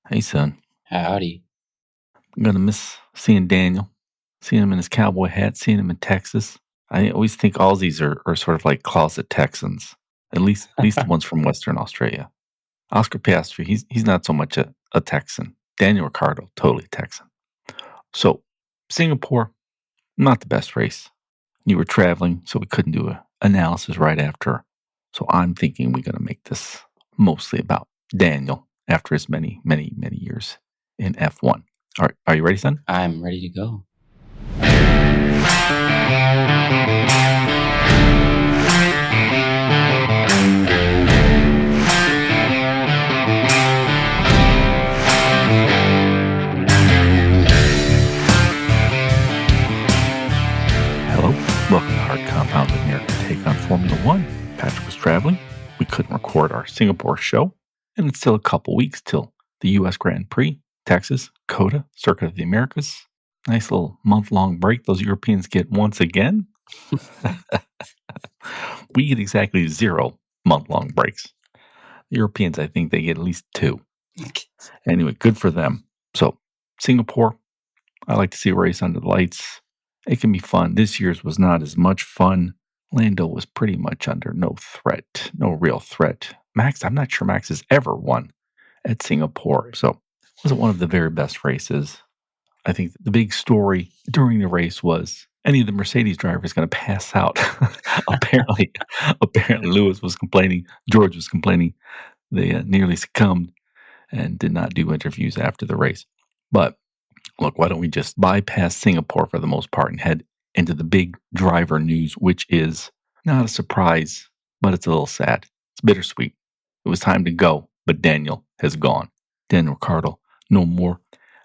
Hey, son. Howdy. I'm going to miss seeing Daniel, seeing him in his cowboy hat, seeing him in Texas. I always think Aussies are sort of like closet Texans, at least the ones from Western Australia. Oscar Piastri, he's not so much a Texan. Daniel Ricciardo, totally Texan. So, Singapore, not the best race. You were traveling, so we couldn't do an analysis right after. So I'm thinking we're going to make this mostly about Daniel after his many, many, many years in F1. All right, are you ready, son? I'm ready to go. Hello, welcome to Hard Compound with American Take on Formula One. Patrick was traveling. We couldn't record our Singapore show, and it's still a couple weeks till the U.S. Grand Prix, Texas, COTA, Circuit of the Americas. Nice little month-long break those Europeans get once again. We get exactly 0 month-long breaks. The Europeans, I think they get at least 2. Anyway, good for them. So, Singapore, I like to see a race under the lights. It can be fun. This year's was not as much fun. Lando was pretty much under no real threat. Max, I'm not sure Max has ever won at Singapore. So, it wasn't one of the very best races. I think the big story during the race was any of the Mercedes drivers going to pass out. apparently Lewis was complaining, George was complaining. They nearly succumbed and did not do interviews after the race. But look, why don't we just bypass Singapore for the most part and head into the big driver news, which is not a surprise, but it's a little sad. It's bittersweet. It was time to go, but Daniel has gone. Daniel Ricciardo, no more.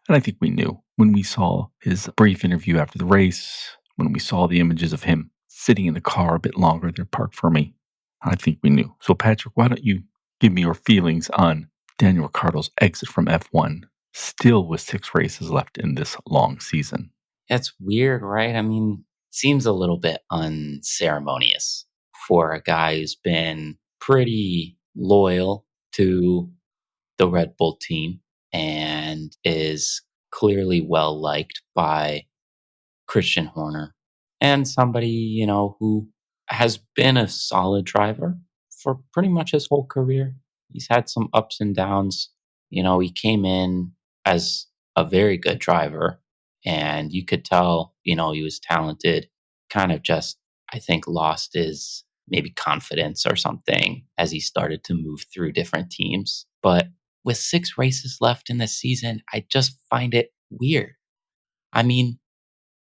And I think we knew when we saw his brief interview after the race, when we saw the images of him sitting in the car a bit longer than parked for me, I think we knew. So, Patrick, why don't you give me your feelings on Daniel Ricciardo's exit from F1, still with 6 races left in this long season? That's weird, right? I mean, seems a little bit unceremonious for a guy who's been pretty loyal to the Red Bull team and is clearly well liked by Christian Horner and somebody, who has been a solid driver for pretty much his whole career. He's had some ups and downs. He came in as a very good driver and you could tell, he was talented, kind of just, I think, lost his maybe confidence or something as he started to move through different teams. But with 6 races left in the season, I just find it weird. I mean,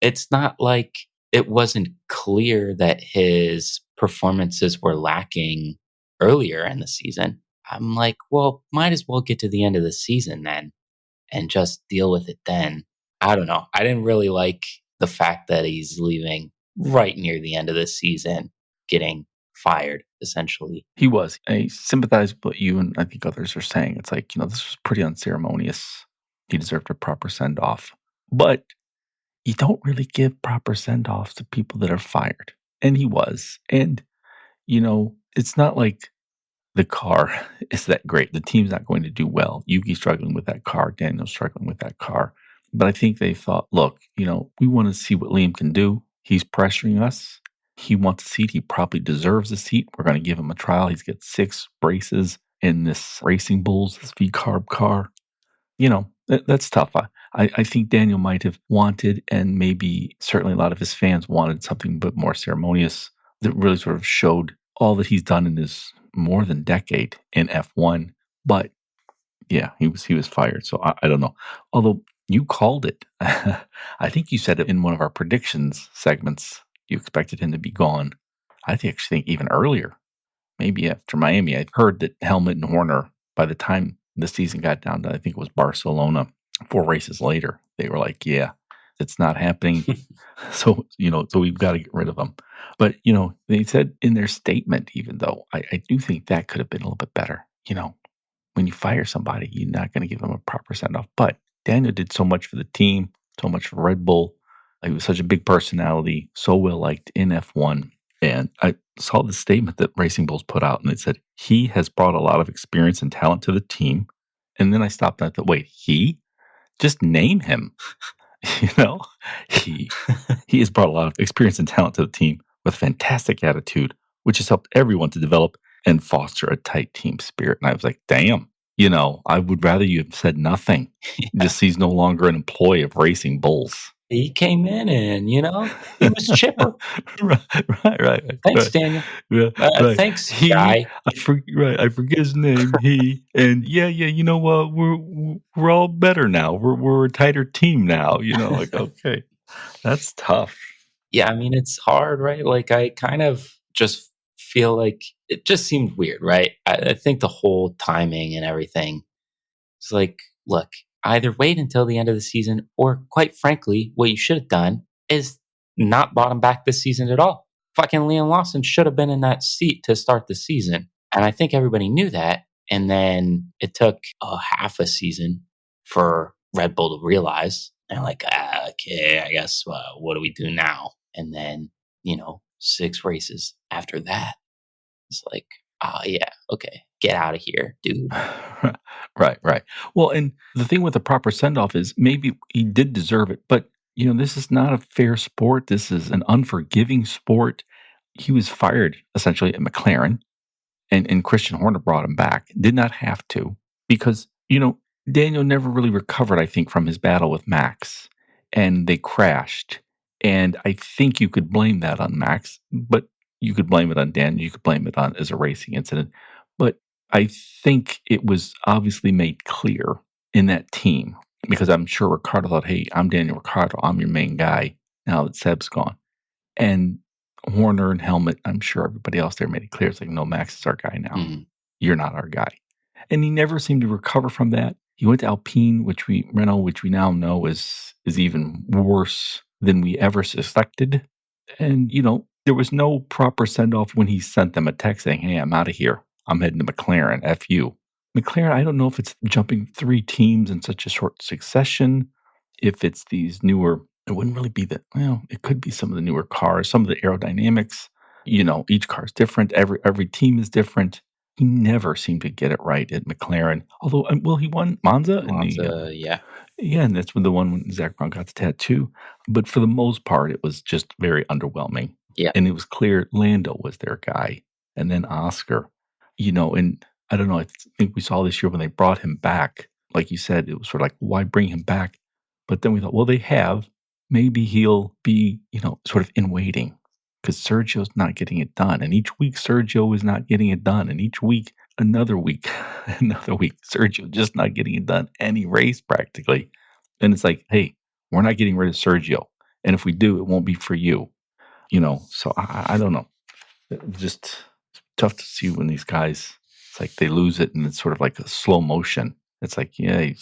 it's not like it wasn't clear that his performances were lacking earlier in the season. I'm like, well, might as well get to the end of the season then and just deal with it then. I don't know. I didn't really like the fact that he's leaving right near the end of the season, getting fired, essentially. He was. I sympathize with what you and I think others are saying. It's like, this was pretty unceremonious. He deserved a proper send-off. But you don't really give proper send-offs to people that are fired. And he was. And, it's not like the car is that great. The team's not going to do well. Yuki's struggling with that car. Daniel's struggling with that car. But I think they thought, look, we want to see what Liam can do. He's pressuring us. He wants a seat. He probably deserves a seat. We're going to give him a trial. He's got 6 races in this Racing Bulls, this V-carb car. That's tough. I think Daniel might have wanted, and maybe certainly a lot of his fans wanted something a bit more ceremonious that really sort of showed all that he's done in his more than decade in F1. But yeah, he was fired. So I don't know. Although you called it. I think you said it in one of our predictions segments. You expected him to be gone. I actually think even earlier, maybe after Miami. I heard that Helmut and Horner, by the time the season got down to, I think it was Barcelona, 4 races later, they were like, yeah, it's not happening. So we've got to get rid of them. But, they said in their statement, even though I do think that could have been a little bit better. When you fire somebody, you're not going to give them a proper send-off. But Daniel did so much for the team, so much for Red Bull. He was such a big personality, so well-liked in F1. And I saw the statement that Racing Bulls put out, and it said, he has brought a lot of experience and talent to the team. And then I stopped and I thought, wait, he? Just name him. You know, he he has brought a lot of experience and talent to the team with fantastic attitude, which has helped everyone to develop and foster a tight team spirit. And I was like, damn, I would rather you have said nothing. Just he's no longer an employee of Racing Bulls. He came in and, he was chipper. Right, right, Thanks, right, Daniel. yeah, right. Thanks, Guy. Right, I forget his name. He and yeah, you know what? We're all better now. We're a tighter team now. Like okay, that's tough. Yeah, I mean, it's hard, right? Like, I kind of just feel like it just seemed weird, right? I think the whole timing and everything is like, look, either wait until the end of the season, or quite frankly, what you should have done is not brought him back this season at all. Fucking Liam Lawson should have been in that seat to start the season. And I think everybody knew that. And then it took a half a season for Red Bull to realize, and like, okay, I guess what do we do now? And then, 6 races after that, it's like, oh, yeah, okay, get out of here, dude. Right, right. Well, and the thing with a proper send off is maybe he did deserve it, but this is not a fair sport. This is an unforgiving sport. He was fired essentially at McLaren, and Christian Horner brought him back. Did not have to because Daniel never really recovered. I think from his battle with Max, and they crashed. And I think you could blame that on Max, but you could blame it on Daniel. You could blame it on as a racing incident, but I think it was obviously made clear in that team because I'm sure Ricardo thought, "Hey, I'm Daniel Ricciardo. I'm your main guy now that Seb's gone." And Horner and Helmet, I'm sure everybody else there made it clear. It's like, no, Max is our guy now. Mhm. You're not our guy. And he never seemed to recover from that. He went to Alpine, Renault, which we now know is even worse than we ever suspected. And, there was no proper send off when he sent them a text saying, "Hey, I'm out of here. I'm heading to McLaren. F you." McLaren, I don't know if it's jumping 3 teams in such a short succession, if it's these newer, it wouldn't really be it could be some of the newer cars, some of the aerodynamics. Each car is different. Every team is different. He never seemed to get it right at McLaren. Although, well, he won Monza in Monza, yeah. yeah, and that's the one when Zach Brown got the tattoo. But for the most part, it was just very underwhelming. Yeah. And it was clear Lando was their guy, and then Oscar. And I don't know. I think we saw this year when they brought him back. Like you said, it was sort of like, why bring him back? But then we thought, well, they have. Maybe he'll be, sort of in waiting because Sergio's not getting it done. And each week, Sergio is not getting it done. And each week, another week, another week, Sergio just not getting it done any race practically. And it's like, hey, we're not getting rid of Sergio. And if we do, it won't be for you. So I don't know. It's just tough to see when these guys, it's like they lose it and it's sort of like a slow motion. It's like, yeah,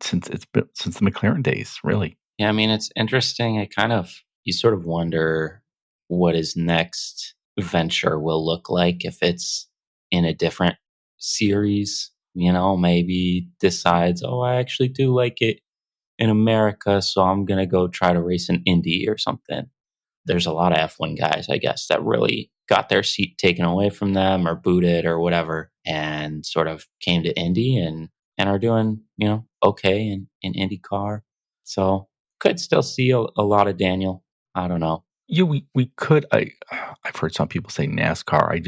since the McLaren days, really. Yeah, I mean, it's interesting. You sort of wonder what his next venture will look like if it's in a different series, maybe decides, oh, I actually do like it in America, so I'm going to go try to race in Indy or something. There's a lot of F1 guys, I guess, that really got their seat taken away from them or booted or whatever and sort of came to Indy and are doing, okay in IndyCar. So could still see a lot of Daniel. I don't know. Yeah, we could. I've heard some people say NASCAR. I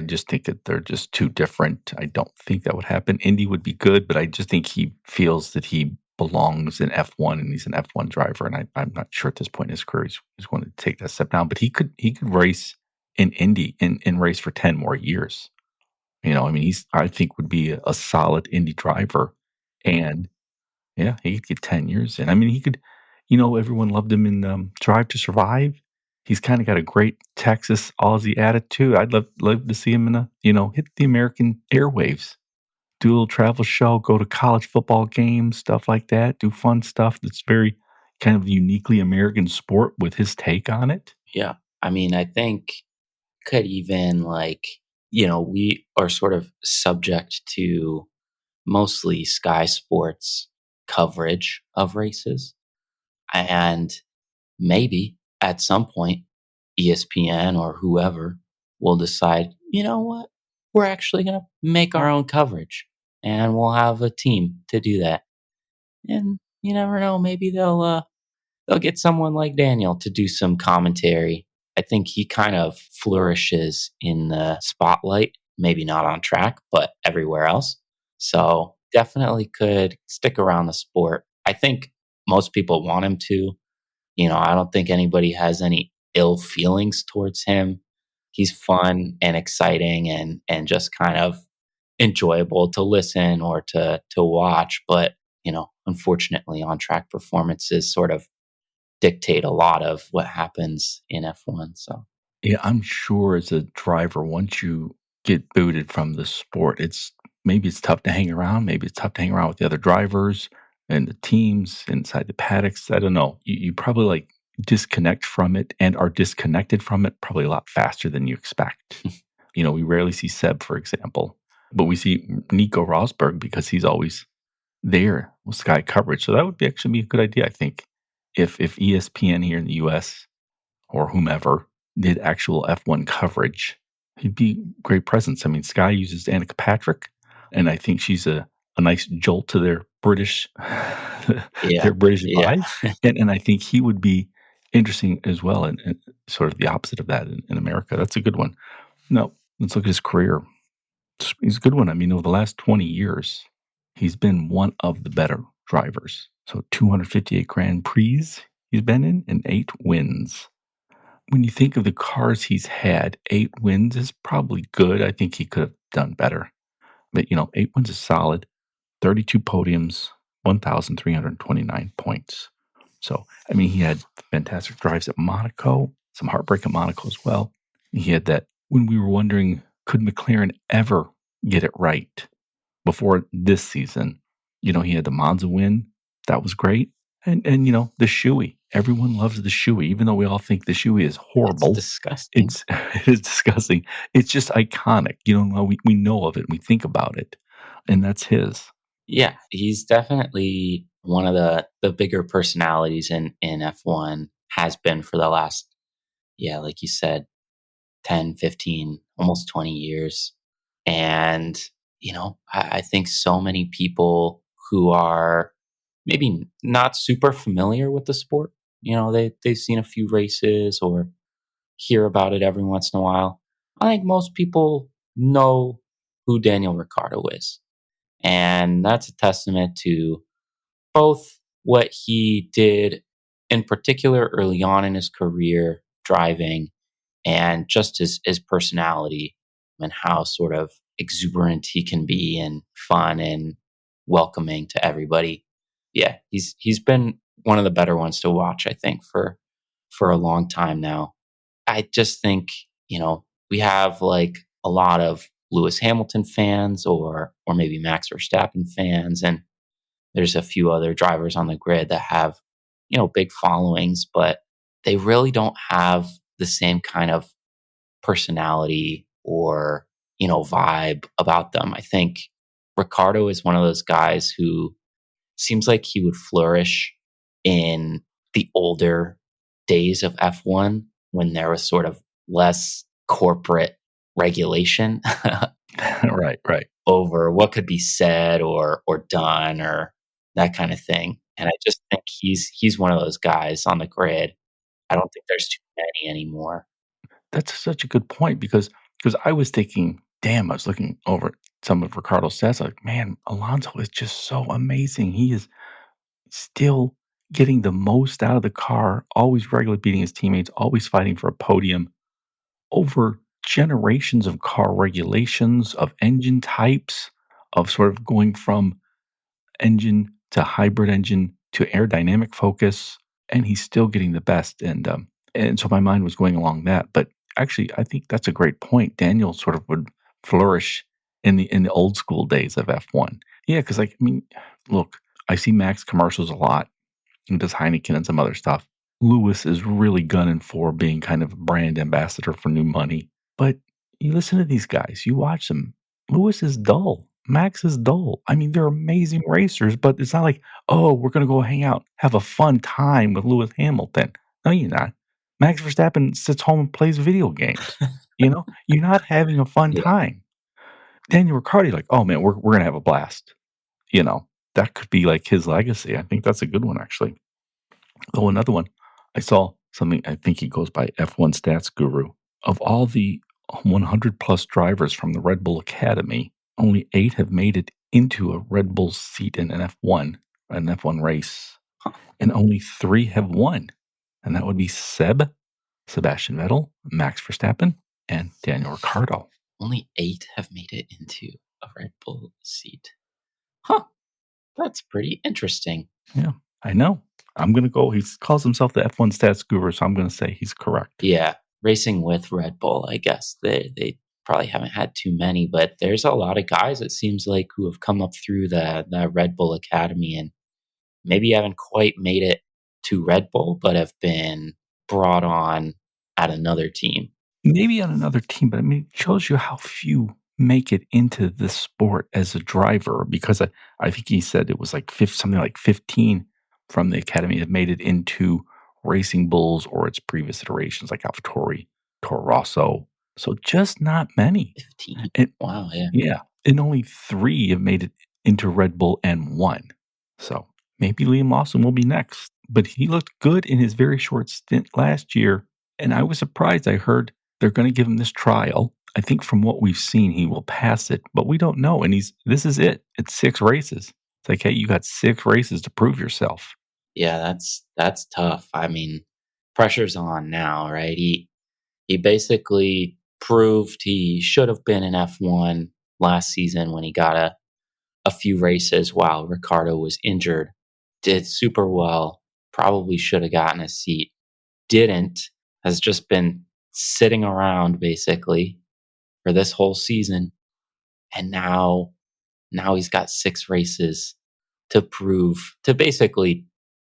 just think that they're just too different. I don't think that would happen. Indy would be good, but I just think he feels that he belongs in F1 and he's an F1 driver. And I'm not sure at this point in his career he's going to take that step down. But he could race in Indy and race for 10 more years. I mean, I think would be a solid Indy driver, and yeah, he could get 10 years in. I mean, he could. Everyone loved him in Drive to Survive. He's kind of got a great Texas Aussie attitude. I'd love to see him in hit the American airwaves, do a little travel show, go to college football games, stuff like that, do fun stuff that's very kind of uniquely American sport with his take on it. Yeah. I mean, I think could even we are sort of subject to mostly Sky Sports coverage of races. And maybe at some point, ESPN or whoever will decide, you know what? We're actually going to make our own coverage. and we'll have a team to do that. And you never know, maybe they'll get someone like Daniel to do some commentary. I think he kind of flourishes in the spotlight, maybe not on track, but everywhere else. So definitely could stick around the sport. I think most people want him to. I don't think anybody has any ill feelings towards him. He's fun and exciting and just kind of enjoyable to listen or to watch. But, unfortunately on track performances sort of dictate a lot of what happens in F1. So Yeah, I'm sure as a driver, once you get booted from the sport, it's tough to hang around. Maybe it's tough to hang around with the other drivers and the teams inside the paddocks. I don't know. You probably like disconnect from it and are disconnected from it probably a lot faster than you expect. We rarely see Seb, for example, but we see Nico Rosberg because he's always there with Sky coverage. So that would actually be a good idea, I think, if ESPN here in the US or whomever did actual F1 coverage, he'd be great presence. I mean, Sky uses Annika Patrick, and I think she's a nice jolt to their British yeah, their British yeah, vibe, and I think he would be interesting as well, and sort of the opposite of that in America. That's a good one. No, let's look at his career. He's a good one. I mean, over the last 20 years, he's been one of the better drivers. So 258 Grand Prix he's been in and 8 wins. When you think of the cars he's had, 8 wins is probably good. I think he could have done better. But, 8 wins is solid. 32 podiums, 1,329 points. So, I mean, he had fantastic drives at Monaco, some heartbreak at Monaco as well. He had that when we were wondering, could McLaren ever get it right before this season? He had the Monza win. That was great. And the shoey. Everyone loves the shoey, even though we all think the shoey is it's horrible. disgusting. It's it's disgusting. It's just iconic. We know of it. We think about it, and that's his. Yeah, he's definitely one of the bigger personalities in F1, has been for the last, yeah, like you said, 10, 15, almost 20 years. And, I think so many people who are maybe not super familiar with the sport, they've seen a few races or hear about it every once in a while. I think most people know who Daniel Ricciardo is. And that's a testament to both what he did in particular early on in his career driving, and just his personality and how sort of exuberant he can be and fun and welcoming to everybody. Yeah, he's been one of the better ones to watch, I think, for a long time now. I just think, we have like a lot of Lewis Hamilton fans or maybe Max Verstappen fans, and there's a few other drivers on the grid that have, big followings, but they really don't have the same kind of personality or, vibe about them. I think Ricardo is one of those guys who seems like he would flourish in the older days of F1 when there was sort of less corporate regulation Right, right. over what could be said or done or that kind of thing. And I just think he's one of those guys on the grid. I don't think there's too many anymore. That's such a good point because I was thinking, damn, I was looking over at some of Ricardo's stats, like, man, Alonso is just so amazing. He is still getting the most out of the car, always regularly beating his teammates, always fighting for a podium over generations of car regulations, of engine types, of sort of going from engine to hybrid engine to aerodynamic focus, and he's still getting the best. And so my mind was going along that. But actually, I think that's a great point. Daniel sort of would flourish in the old school days of F1. Yeah, because like I mean, look, I see Max commercials a lot. He does Heineken and some other stuff. Lewis is really gunning for being kind of a brand ambassador for new money. But you listen to these guys, you watch them. Lewis is dull. Max is dull. I mean, they're amazing racers, but it's not like, oh, we're going to go hang out, have a fun time with Lewis Hamilton. No, you're not. Max Verstappen sits home and plays video games. You're not having a fun Yeah. time. Daniel Ricciardo, like, oh man, we're gonna have a blast. You know, that could be like his legacy. I think that's a good one, actually. Oh, another one. I saw something. I think he goes by F1 Stats Guru. Of all the 100 plus drivers from the Red Bull Academy, only 8 have made it into a Red Bull seat in an F1 race, Huh. and only 3 have won. And that would be Sebastian Vettel, Max Verstappen, and Daniel Ricciardo. Only 8 have made it into a Red Bull seat. Huh. That's pretty interesting. Yeah, I know. I'm going to go. He calls himself the F1 Stats Guru, so I'm going to say he's correct. Yeah, racing with Red Bull, I guess they probably haven't had too many, but there's a lot of guys, it seems like, who have come up through the Red Bull Academy and maybe haven't quite made it to Red Bull, but have been brought on at another team. Maybe on another team, but I mean, it shows you how few make it into this sport as a driver because I think he said it was like something like 15 from the academy have made it into Racing Bulls or its previous iterations like AlphaTauri, Toro Rosso. So just not many. 15. And Wow, yeah. yeah, and only 3 have made it into Red Bull and 1. So maybe Liam Lawson will be next. But he looked good in his very short stint last year, and I was surprised. I heard they're going to give him this trial. I think from what we've seen, he will pass it, but we don't know. And this is it. It's 6 races. It's like, hey, you got 6 races to prove yourself. Yeah, that's tough. I mean, pressure's on now, right? He basically proved he should have been in F1 last season when he got a few races while Ricardo was injured. Did super well. Probably should have gotten a seat. Didn't. Has just been sitting around basically for this whole season. And now he's got 6 races to prove to basically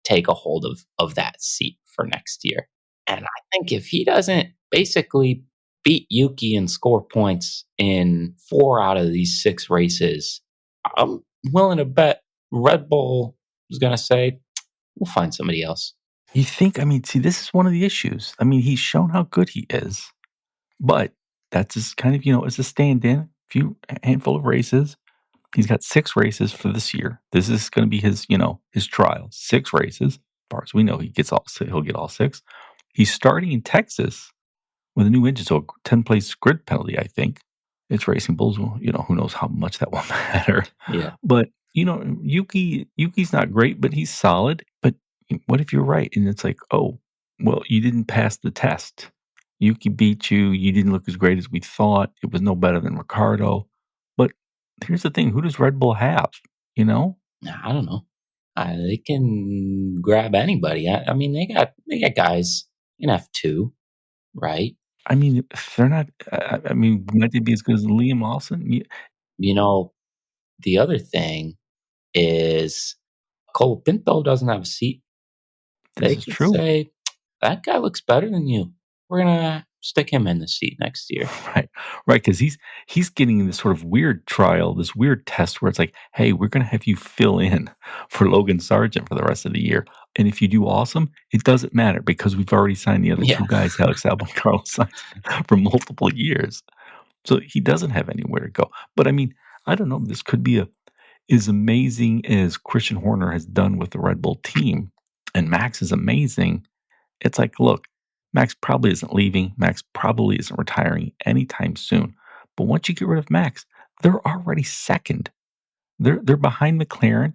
take a hold of that seat for next year. And I think if he doesn't basically beat Yuki and score points in 4 out of these 6 races, I'm willing to bet Red Bull is going to say, we'll find somebody else. You think, I mean, see, this is one of the issues. I mean, he's shown how good he is, but that's just kind of, as a stand in, a handful of races. He's got 6 races for this year. This is going to be his trial. 6 races. As far as we know, he'll get all 6. He's starting in Texas with a new engine, so a 10-place grid penalty, I think. It's Racing Bulls. Well, who knows how much that will matter. Yeah. But, Yuki's not great, but he's solid. But what if you're right? And it's like, oh, well, you didn't pass the test. Yuki beat you. You didn't look as great as we thought. It was no better than Ricardo. But here's the thing: who does Red Bull have? I don't know. They can grab anybody. I mean, they got guys in F2, right? I mean, if they're not. I mean, might they be as good as Liam Lawson? You know, the other thing is Colapinto doesn't have a seat. This They is could true, say, that guy looks better than you. We're going to stick him in the seat next year. right? Right, because he's getting this sort of weird trial, this weird test where it's like, hey, we're going to have you fill in for Logan Sargent for the rest of the year, and if you do awesome, it doesn't matter because we've already signed the other Yeah. 2 guys, Alex Albon, and Carlos Sainz, for multiple years. So he doesn't have anywhere to go. But I mean, I don't know. This could be as amazing as Christian Horner has done with the Red Bull team, and Max is amazing. It's like, look, Max probably isn't leaving. Max probably isn't retiring anytime soon. But once you get rid of Max, they're already second. They're behind McLaren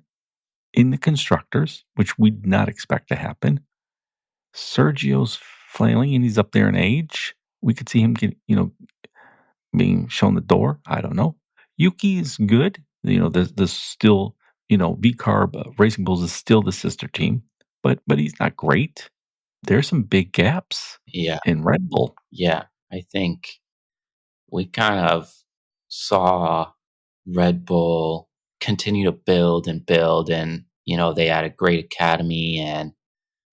in the constructors, which we did not expect to happen. Sergio's flailing and he's up there in age. We could see him being shown the door. I don't know. Yuki is good. There's still, V-Carb Racing Bulls is still the sister team, but he's not great. There's some big gaps Yeah. in Red Bull. Yeah. I think we kind of saw Red Bull continue to build and build. And, they had a great academy and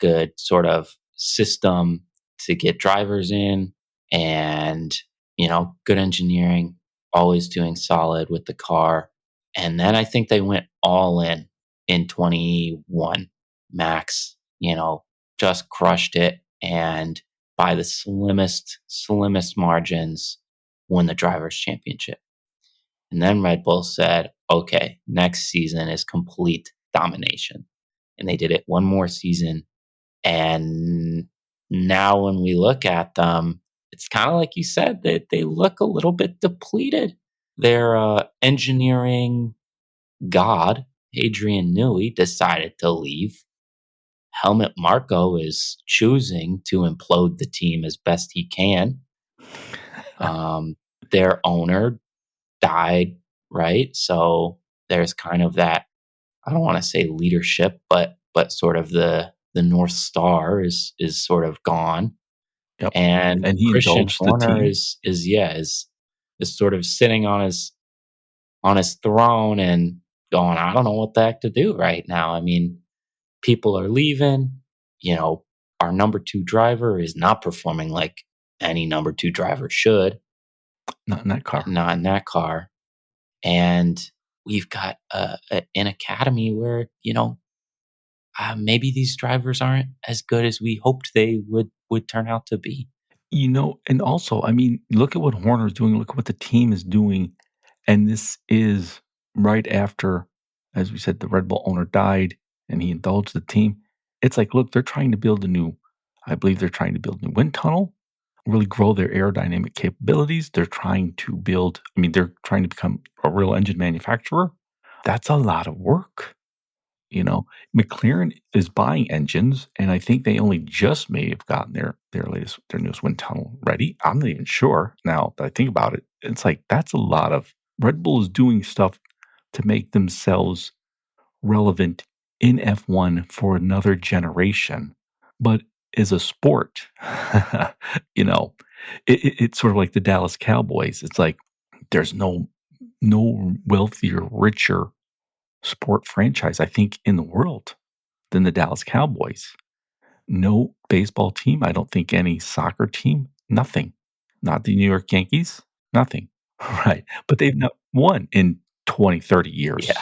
good sort of system to get drivers in and, good engineering, always doing solid with the car. And then I think they went all in 21. Max, just crushed it and by the slimmest margins won the drivers championship. And then Red Bull said, okay, next season is complete domination. And they did it one more season. And now when we look at them, it's kind of like you said, that they look a little bit depleted. Their engineering god, Adrian Newey, decided to leave. Helmut Marko is choosing to implode the team as best he can. Their owner died, right? So there's kind of that, I don't want to say leadership, but sort of the North Star is sort of gone. Yep. And And he Christian indulged the Horner team. is sort of sitting on his throne and going, I don't know what the heck to do right now. I mean, people are leaving, our number 2 driver is not performing like any number 2 driver should. Not in that car. Not in that car. And we've got an academy where, maybe these drivers aren't as good as we hoped they would turn out to be. And also, I mean, look at what Horner's doing, look at what the team is doing. And this is right after, as we said, the Red Bull owner died and he indulged the team. It's like, look, they're trying to build I believe they're trying to build a new wind tunnel, really grow their aerodynamic capabilities. They're trying to they're trying to become a real engine manufacturer. That's a lot of work. McLaren is buying engines, and I think they only just may have gotten their newest wind tunnel ready. I'm not even sure now that I think about it. It's like that's a lot of Red Bull is doing stuff to make themselves relevant in F1 for another generation. But as a sport, it's sort of like the Dallas Cowboys. It's like there's no wealthier, richer sport franchise, I think, in the world than the Dallas Cowboys. No baseball team. I don't think any soccer team. Nothing. Not the New York Yankees. Nothing. Right. But they've not won in 20, 30 years. Yeah.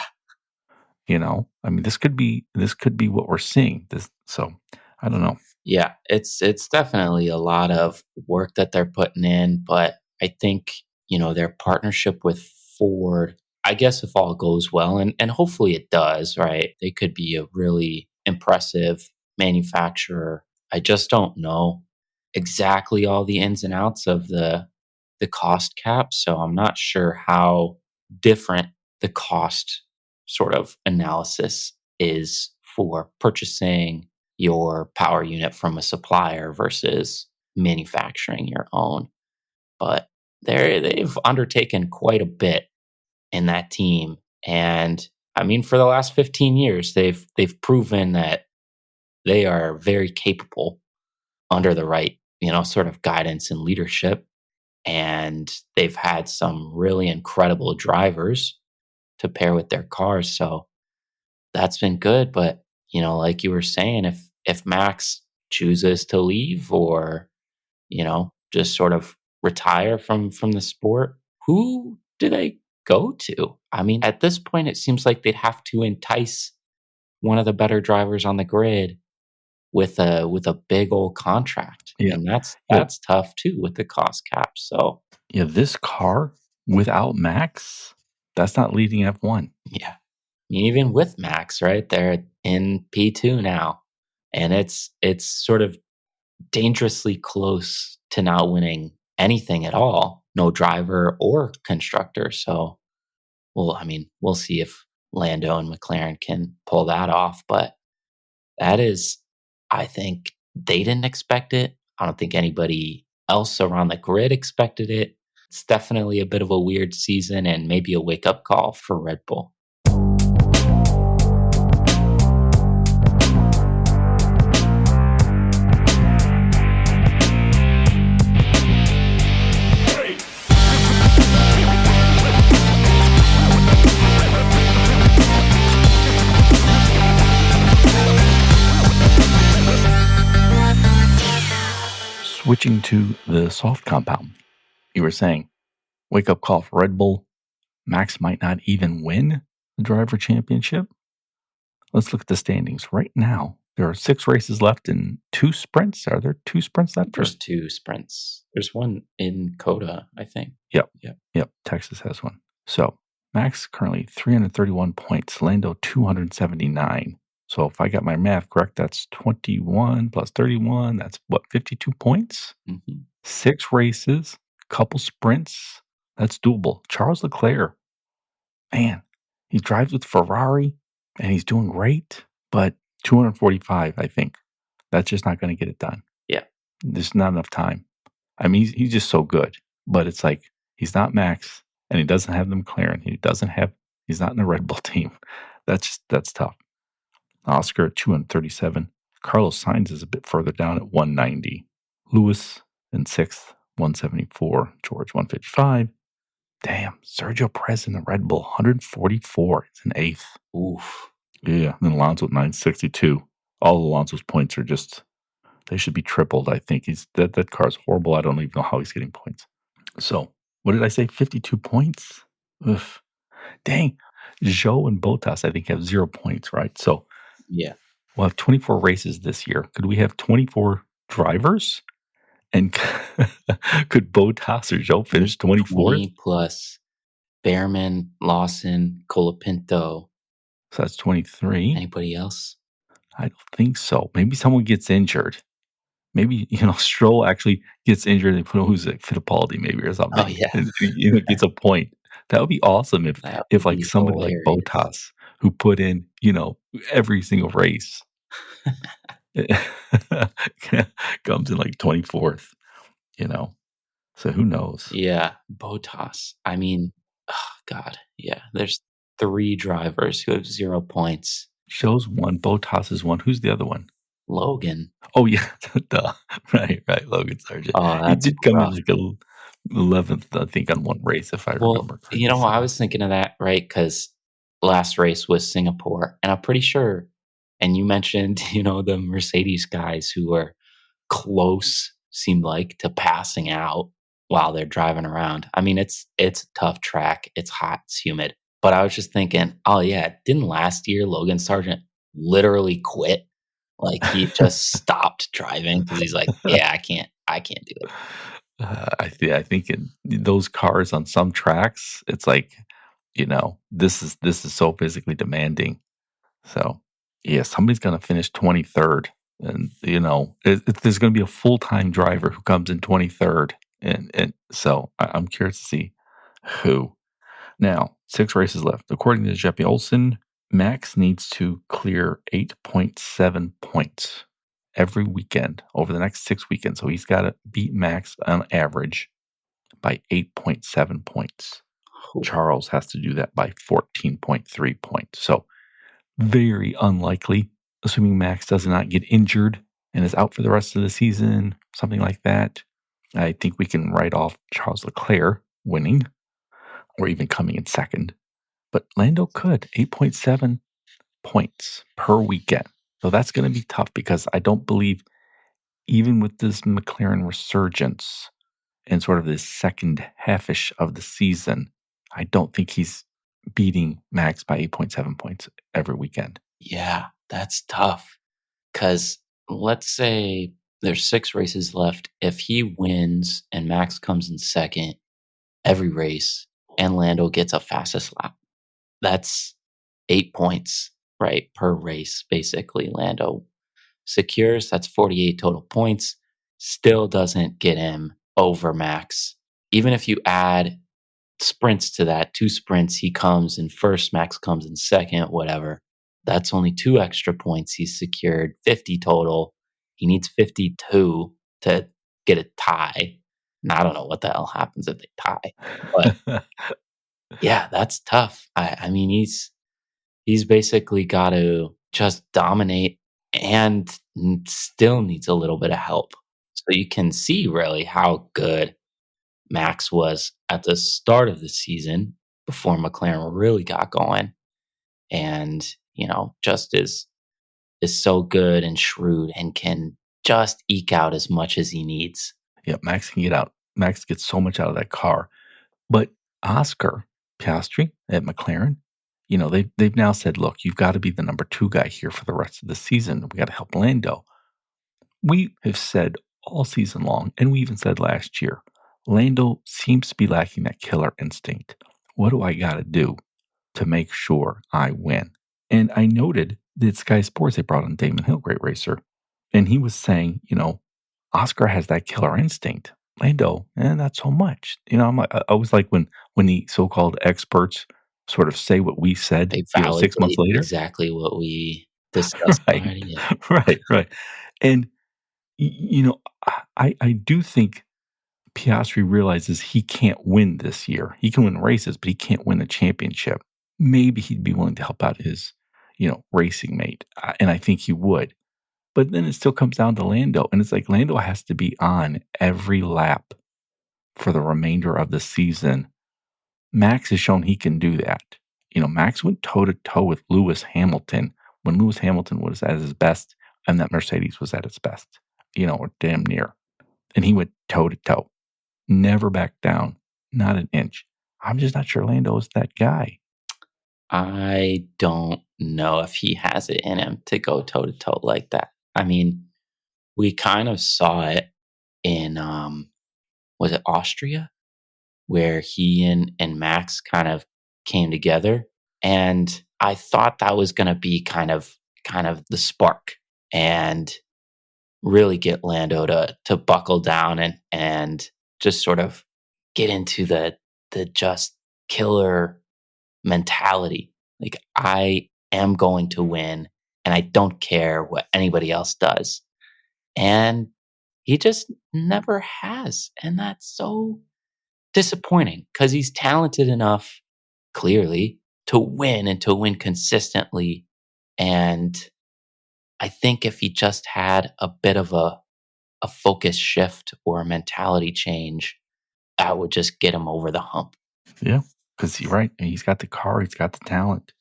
I mean, this could be what we're seeing. So I don't know. Yeah, it's definitely a lot of work that they're putting in, but I think, their partnership with Ford, I guess if all goes well, and hopefully it does, right? They could be a really impressive manufacturer. I just don't know exactly all the ins and outs of the cost cap, so I'm not sure how different the cost sort of analysis is for purchasing your power unit from a supplier versus manufacturing your own. But they've undertaken quite a bit in that team. And I mean, for the last 15 years, they've proven that they are very capable under the right, sort of guidance and leadership. And they've had some really incredible drivers to pair with their cars. So that's been good. But, like you were saying, if Max chooses to leave or, just sort of retire from the sport, who do they go to? I mean, at this point, it seems like they'd have to entice one of the better drivers on the grid with a big old contract. Yeah. And that's Yeah. tough too with the cost cap. So Yeah, this car without Max, that's not leading F1. yeah. I mean, even with Max, right? They're in P2 now. And it's sort of dangerously close to not winning anything at all. No driver or constructor. So we'll see if Lando and McLaren can pull that off. But that is, I think they didn't expect it. I don't think anybody else around the grid expected it. It's definitely a bit of a weird season and maybe a wake up call for Red Bull. Switching to the soft compound, you were saying, wake up call for Red Bull. Max might not even win the driver championship. Let's look at the standings. Right now, there are 6 races left and 2 sprints. Are there 2 sprints left? There's 2 sprints. There's one in Coda, I think. Yep. Texas has one. So Max currently 331 points, Lando 279. So if I got my math correct, that's 21 plus 31. That's what, 52 points? Mhm. 6 races, couple sprints. That's doable. Charles Leclerc, man, he drives with Ferrari and he's doing great, but 245, I think. That's just not going to get it done. Yeah. There's not enough time. I mean, he's just so good, but it's like he's not Max, and he doesn't have the McLaren. He's not in the Red Bull team. That's tough. Oscar at 237. Carlos Sainz is a bit further down at 190. Lewis in sixth, 174. George 155. Damn, Sergio Perez in the Red Bull, 144. It's in eighth. Oof. Yeah, and Alonso at 962. All Alonso's points are just they should be tripled. I think that car's horrible. I don't even know how he's getting points. So what did I say? 52 points. Ugh. Dang. Zhou and Bottas, I think, have 0 points, right? So Yeah. we'll have 24 races this year. Could we have 24 drivers? And could Bottas or Zhou finish 24th? 20 plus Behrman, Lawson, Colapinto. So that's 23. Anybody else? I don't think so. Maybe someone gets injured. Maybe, Stroll actually gets injured and put who's it, Fittipaldi maybe or something. Oh, yeah. And gets a point. That would be awesome That if would like be somebody like hilarious. Bottas who put in, every single race comes in like 24th, you know. So who knows? Yeah, Bottas. I mean, oh God, yeah. There's 3 drivers who have 0 points. Shows one, Bottas is one. Who's the other one? Logan. Oh yeah, duh. Right, Logan Sargent. Oh, He that's did come in rough. like 11th, I think, on one race, if I Well, remember correctly. I was thinking of that, right? Because last race was Singapore, and I'm pretty sure. And you mentioned, the Mercedes guys who were close, seemed like, to passing out while they're driving around. I mean, it's a tough track. It's hot. It's humid. But I was just thinking, oh yeah, didn't last year Logan Sargent literally quit? Like he just stopped driving because he's like, yeah, I can't do it. I think in those cars on some tracks, it's like, this is so physically demanding. So, yeah, somebody's going to finish 23rd. And, there's going to be a full time driver who comes in 23rd. And so I'm curious to see who. Now, 6 races left. According to Jeppe Olsen, Max needs to clear 8.7 points every weekend over the next 6 weekends. So he's got to beat Max on average by 8.7 points. Ooh. Charles has to do that by 14.3 points. So very unlikely, assuming Max does not get injured and is out for the rest of the season, something like that. I think we can write off Charles Leclerc winning or even coming in second. But Lando could 8.7 points per weekend. So that's going to be tough because I don't believe, even with this McLaren resurgence and sort of this second halfish of the season, I don't think he's beating Max by 8.7 points every weekend. Yeah, that's tough. Because let's say there's 6 races left. If he wins and Max comes in second every race and Lando gets a fastest lap, that's 8 points, right, per race, basically. Lando secures, that's 48 total points. Still doesn't get him over Max. Even if you add sprints to that, 2 sprints, he comes in first, Max comes in second, whatever. That's only 2 extra points he's secured, 50 total. He needs 52 to get a tie. And I don't know what the hell happens if they tie. But yeah, that's tough. I mean, he's basically got to just dominate and still needs a little bit of help. So you can see really how good Max was at the start of the season before McLaren really got going. And, just is so good and shrewd and can just eke out as much as he needs. Yeah, Max can get out. Max gets so much out of that car. But Oscar Piastri at McLaren, they've now said, look, you've got to be the number 2 guy here for the rest of the season. We got to help Lando. We have said all season long, and we even said last year, Lando seems to be lacking that killer instinct. what do I got to do to make sure I win? And I noted that Sky Sports, they brought on Damon Hill, great racer, and he was saying, Oscar has that killer instinct. Lando, not so much. I'm like, I was like, when the so-called experts sort of say what we said, They 6 months validate later, exactly what we discussed right, already. Yeah. right, and I do think Piastri realizes he can't win this year. He can win races, but he can't win a championship. Maybe he'd be willing to help out his, racing mate, and I think he would. But then it still comes down to Lando, and it's like Lando has to be on every lap for the remainder of the season. Max has shown he can do that. Max went toe to toe with Lewis Hamilton when Lewis Hamilton was at his best and that Mercedes was at its best, or damn near. And he went toe to toe, never backed down, not an inch. I'm just not sure Lando is that guy. I don't know if he has it in him to go toe to toe like that. I mean, we kind of saw it in was it Austria, where he and Max kind of came together, and I thought that was going to be kind of the spark and really get Lando to buckle down and just sort of get into the just killer mentality. Like, I am going to win and I don't care what anybody else does. And he just never has. And that's so disappointing because he's talented enough, clearly, to win and to win consistently. And I think if he just had a bit of a focus shift or a mentality change, that would just get him over the hump. Yeah, because you're right. He's got the car, he's got the talent.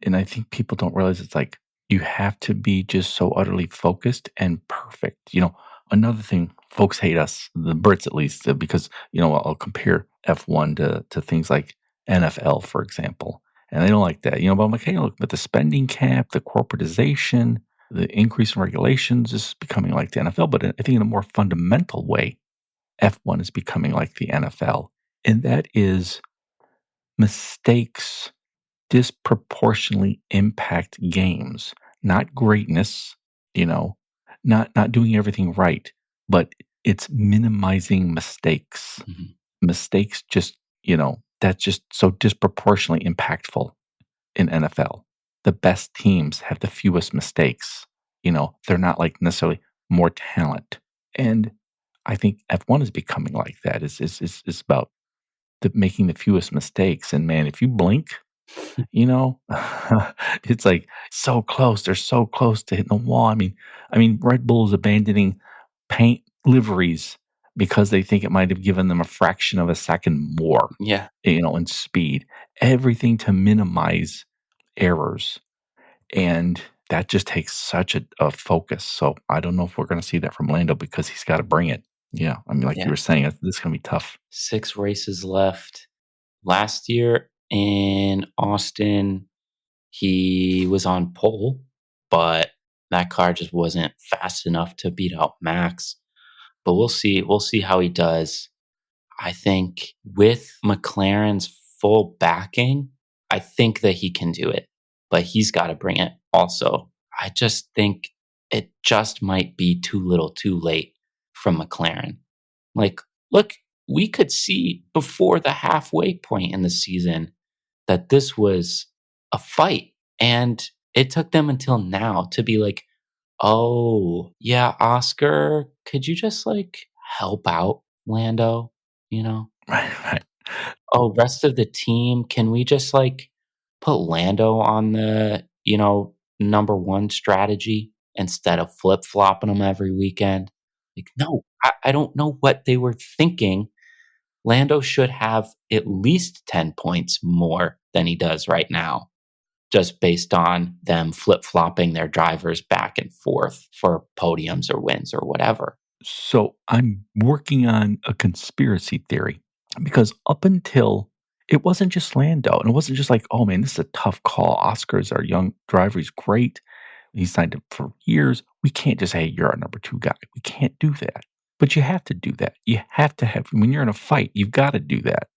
And I think people don't realize it's like you have to be just so utterly focused and perfect. Another thing, folks hate us, the Brits at least, because, I'll compare F1 to things like NFL, for example. And they don't like that. But I'm like, hey, look, but the spending cap, the corporatization, the increase in regulations is becoming like the NFL. But I think in a more fundamental way, F1 is becoming like the NFL. And that is mistakes disproportionately impact games, not greatness, you know, not doing everything right, but it's minimizing mistakes. Mhm. Mistakes just, that's just so disproportionately impactful in NFL. The best teams have the fewest mistakes. They're not like necessarily more talent. And I think F1 is becoming like that. It's about making the fewest mistakes. And man, if you blink, you know, it's like so close. They're so close to hitting the wall. I mean, Red Bull is abandoning paint liveries because they think it might have given them a fraction of a second more, Yeah. in speed. Everything to minimize errors, and that just takes such a focus. So I don't know if we're going to see that from Lando because he's got to bring it. Yeah, I mean, like Yeah. you were saying, this is going to be tough. 6 races left. Last year in Austin, he was on pole, but that car just wasn't fast enough to beat out Max. But we'll see. We'll see how he does. I think with McLaren's full backing, I think that he can do it, but he's got to bring it also. I just think it just might be too little too late from McLaren. Like, look, we could see before the halfway point in the season that this was a fight. And it took them until now to be like, oh, yeah, Oscar, could you just like help out Lando? You know? Right, right. Oh, rest of the team, can we just like put Lando on the, number one strategy instead of flip flopping him every weekend? Like, no, I don't know what they were thinking. Lando should have at least 10 points more than he does right now, just based on them flip flopping their drivers back and forth for podiums or wins or whatever. So I'm working on a conspiracy theory because up until it wasn't just Lando, and it wasn't just like, oh man, this is a tough call. Oscar's our young driver. He's great. He signed up for years. We can't just say, hey, you're our number two guy. We can't do that. But you have to do that. You have to have, when you're in a fight, you've got to do that.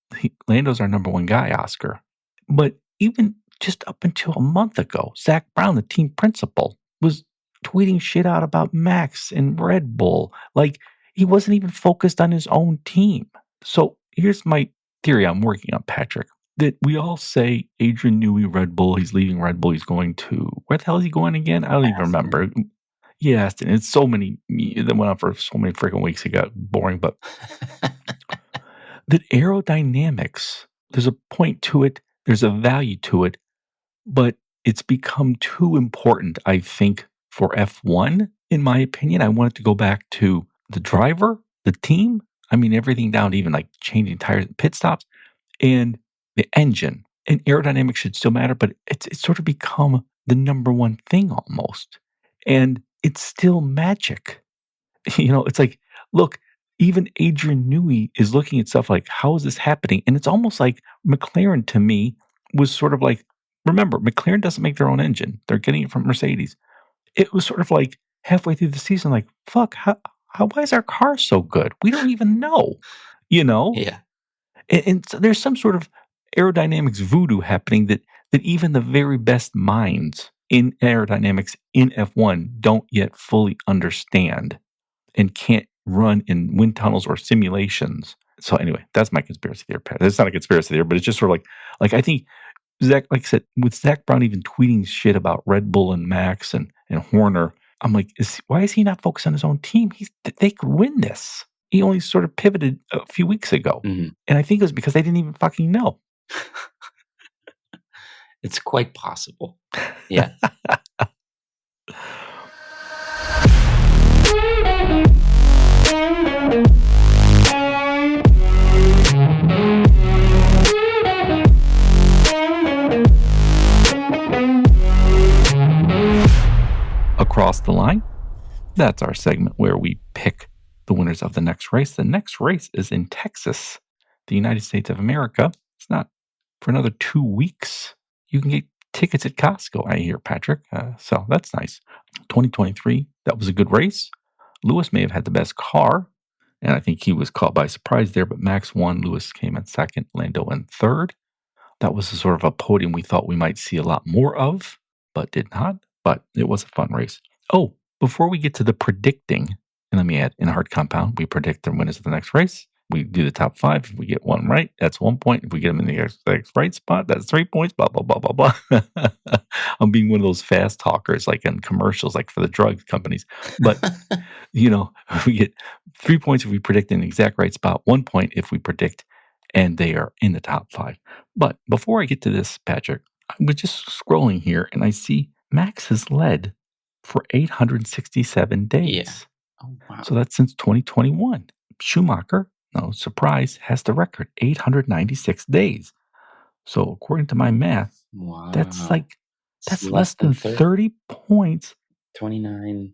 Lando's our number one guy, Oscar. But even just up until a month ago, Zach Brown, the team principal, was tweeting shit out about Max and Red Bull. Like, he wasn't even focused on his own team. So here's my theory I'm working on, Patrick, that we all say Adrian Newey, Red Bull, he's leaving Red Bull, he's going to, where the hell is he going again? I don't even remember. Yeah, Aston. It's so many, that went on for so many freaking weeks, it got boring, but that aerodynamics, there's a point to it, there's a value to it, but it's become too important, I think, for F1, in my opinion. I want it to go back to the driver, the team. I mean, everything down to even like changing tires and pit stops and the engine. And aerodynamics should still matter, but it's sort of become the number one thing almost. And it's still magic. It's like, look, even Adrian Newey is looking at stuff like, how is this happening? And it's almost like McLaren to me was sort of like, remember, McLaren doesn't make their own engine. They're getting it from Mercedes. It was sort of like halfway through the season, like, fuck, why is our car so good? We don't even know, Yeah. And so there's some sort of aerodynamics voodoo happening that even the very best minds in aerodynamics in F1 don't yet fully understand and can't run in wind tunnels or simulations. So anyway, that's my conspiracy theory, Pat. It's not a conspiracy theory, but it's just sort of like I think Zach, like I said, with Zach Brown even tweeting shit about Red Bull and Max and Horner, I'm like, why is he not focused on his own team? They could win this. He only sort of pivoted a few weeks ago. Mm-hmm. And I think it was because they didn't even fucking know. It's quite possible. Yeah. Across the line, that's our segment where we pick the winners of the next race. The next race is in Texas, the United States of America. It's not for another 2 weeks. You can get tickets at Costco, I hear, Patrick. So that's nice. 2023, that was a good race. Lewis may have had the best car, and I think he was caught by surprise there, but Max won. Lewis came in second, Lando in third. That was a sort of a podium we thought we might see a lot more of, but did not. But it was a fun race. Oh, before we get to the predicting, and let me add, in Hard Compound, we predict the winners of the next race. We do the top 5. If we get one right, that's 1 point. If we get them in the right spot, that's 3 points, blah, blah, blah, blah, blah. I'm being one of those fast talkers, like in commercials, like for the drug companies. But, we get 3 points if we predict in the exact right spot, 1 point if we predict and they are in the top 5. But before I get to this, Patrick, I was just scrolling here and I see Max has led for 867 days. Yeah. Oh, wow. So that's since 2021. Schumacher, no surprise, has the record, 896 days. So according to my math, wow. that's less than 30 points. 29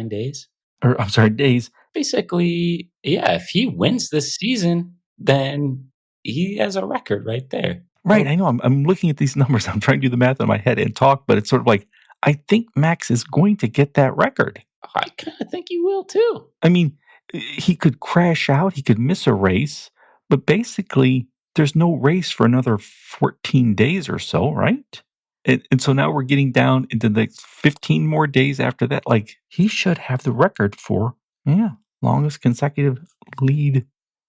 days? Or, I'm sorry, days. Basically, yeah, if he wins this season, then he has a record right there. Right, I know. I'm looking at these numbers. I'm trying to do the math in my head and talk, but it's sort of like, I think Max is going to get that record. I kind of think he will too. I mean, he could crash out, he could miss a race, but basically there's no race for another 14 days or so, right? And so now we're getting down into the 15 more days after that. Like, he should have the record for, longest consecutive lead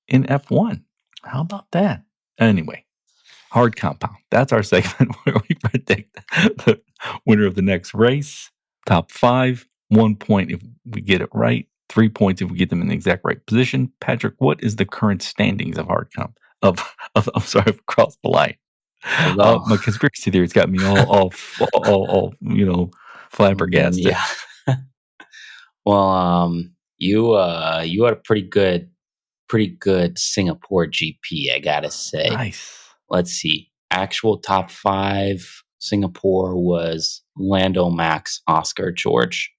in F1. How about that? Anyway, Hard Compound. That's our segment where we predict the winner of the next race. Top 5, 1 point if we get it right, 3 points if we get them in the exact right position. Patrick, what is the current standings of Hard Comp? Across the line. My conspiracy theory's got me all flabbergasted. Yeah. Well, you had a pretty good Singapore GP, I gotta say. Nice. Let's see. Actual top 5, Singapore was Lando, Max, Oscar, George,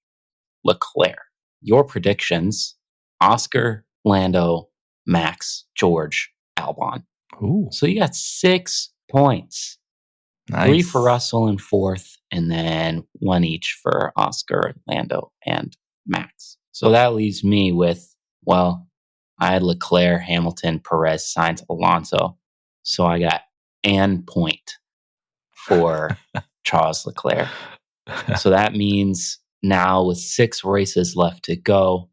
Leclerc. Your predictions: Oscar, Lando, Max, George, Albon. Ooh. So you got 6 points. Nice. 3 for Russell in 4th, and then 1 each for Oscar, Lando, and Max. So that leaves me with, I had Leclerc, Hamilton, Perez, Sainz, Alonso. So I got an point for Charles Leclerc. So that means now with 6 races left to go,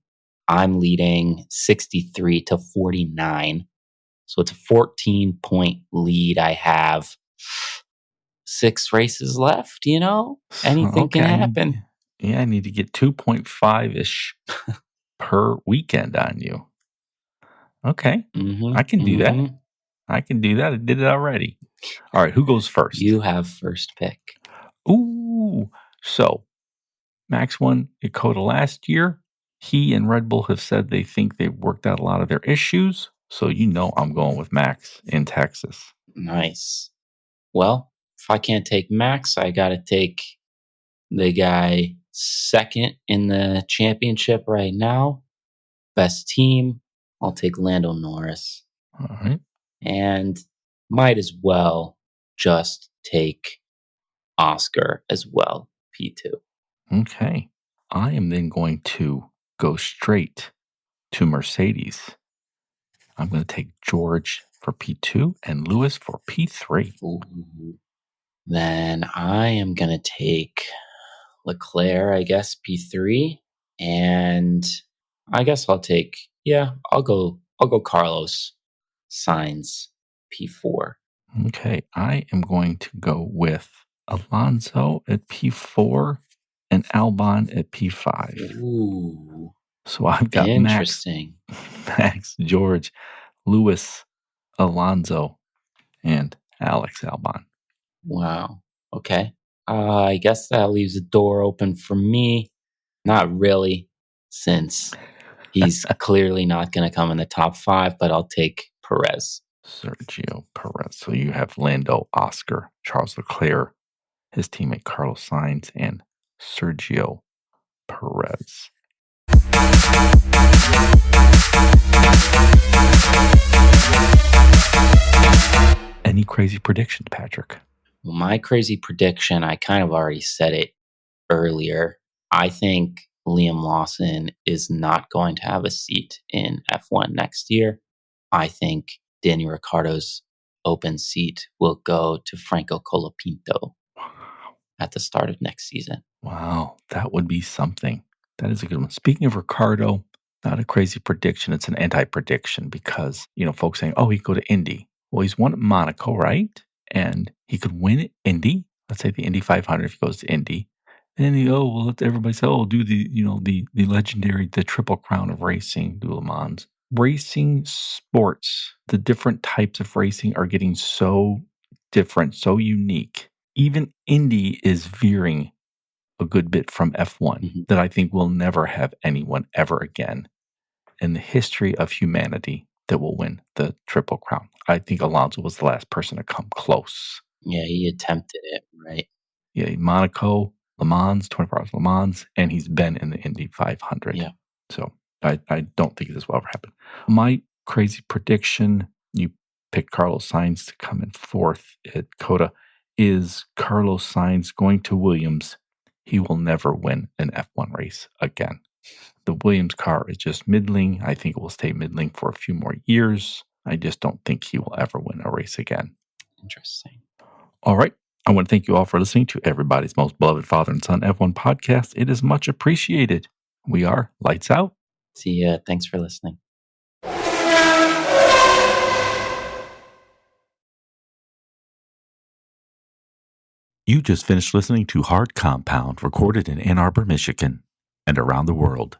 I'm leading 63-49. So it's a 14-point lead. I have 6 races left, Anything Okay, can happen. I need to get 2.5-ish per weekend on you. Okay, I can do that. I can do that. I did it already. All right, who goes first? You have first pick. Ooh, so Max won Dakota last year. He and Red Bull have said they think they've worked out a lot of their issues. So I'm going with Max in Texas. Nice. Well, if I can't take Max, I got to take the guy second in the championship right now. Best team, I'll take Lando Norris. All right. And might as well just take Oscar as well, P2. Okay. I am then going to go straight to Mercedes. I'm going to take George for P2 and Lewis for P3. Ooh. Then I am going to take Leclerc, I guess, P3. And I guess I'll go Carlos Sainz P4. Okay. I am going to go with Alonso at P4 and Albon at P5. Ooh. So I've got Max, George, Lewis, Alonso, and Alex Albon. Wow. Okay. I guess that leaves the door open for me. Not really, since he's clearly not going to come in the top 5, but I'll take Perez. Sergio Perez. So you have Lando, Oscar, Charles Leclerc, his teammate Carlos Sainz, and Sergio Perez. Any crazy predictions, Patrick? Well, my crazy prediction, I kind of already said it earlier. I think Liam Lawson is not going to have a seat in F1 next year. I think Daniel Ricciardo's open seat will go to Franco Colapinto at the start of next season. Wow, that would be something. That is a good one. Speaking of Ricciardo, not a crazy prediction. It's an anti-prediction because, folks saying, oh, he'd go to Indy. Well, he's won at Monaco, right? And he could win at Indy. Let's say the Indy 500 if he goes to Indy. And then let everybody say, oh, do the legendary, the Triple Crown of racing, do Le Mans. Racing sports, the different types of racing are getting so different, so unique. Even Indy is veering a good bit from F1 that I think will never have anyone ever again in the history of humanity that will win the Triple Crown. I think Alonso was the last person to come close. Yeah, he attempted it, right? Yeah, Monaco, Le Mans, 24 Hours Le Mans, and he's been in the Indy 500. Yeah. So I don't think this will ever happen. My crazy prediction, you picked Carlos Sainz to come in 4th at COTA. Is Carlos Sainz going to Williams? He will never win an F1 race again. The Williams car is just middling. I think it will stay middling for a few more years. I just don't think he will ever win a race again. Interesting. All right. I want to thank you all for listening to everybody's most beloved father and son F1 podcast. It is much appreciated. We are Lights Out. See ya. Thanks for listening. You just finished listening to Hard Compound, recorded in Ann Arbor, Michigan, and around the world.